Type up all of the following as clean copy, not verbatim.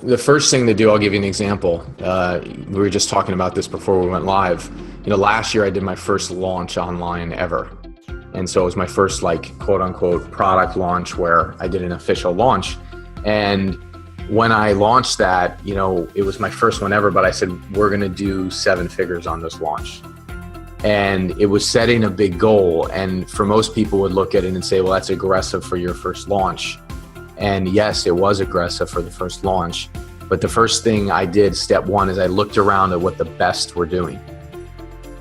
the first thing to do, I'll give you an example. We were just talking about this before we went live. Last year I did my first launch online ever. And so it was my first quote unquote product launch where I did an official launch. And when I launched that, it was my first one ever, but I said, we're going to do 7 figures on this launch. And it was setting a big goal. And for most people would look at it and say, well, that's aggressive for your first launch. And yes, it was aggressive for the first launch. But the first thing I did, step one, is I looked around at what the best were doing.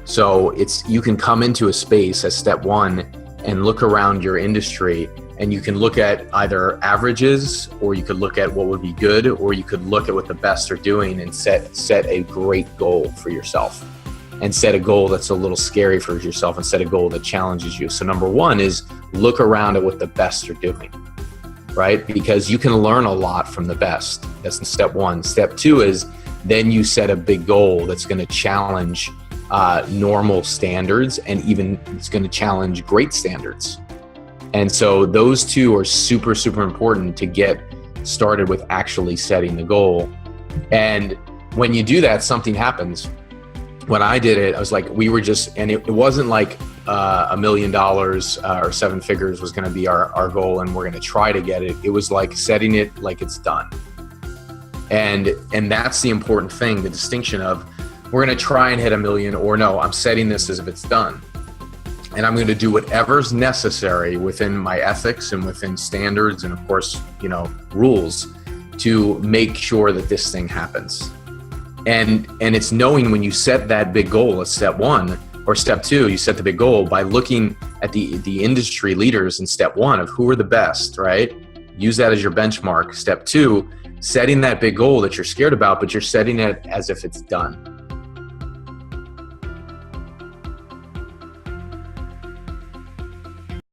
So you can come into a space as step one and look around your industry, and you can look at either averages, or you could look at what would be good, or you could look at what the best are doing and set a great goal for yourself. And set a goal that's a little scary for yourself, and set a goal that challenges you. So number one is look around at what the best are doing, right? Because you can learn a lot from the best. That's step one. Step two is then you set a big goal that's going to challenge normal standards, and even it's going to challenge great standards. And so those two are super, super important to get started with actually setting the goal. And when you do that, something happens. When I did it, I was like, it wasn't like $1 million or 7 figures was going to be our goal and we're going to try to get it. It was like setting it like it's done. And that's the important thing, the distinction of we're going to try and hit 1 million, or no, I'm setting this as if it's done. And I'm going to do whatever's necessary within my ethics and within standards and of course, rules to make sure that this thing happens. And it's knowing when you set that big goal as step one, or step two, you set the big goal by looking at the industry leaders in step one of who are the best, right? Use that as your benchmark. Step two, setting that big goal that you're scared about, but you're setting it as if it's done.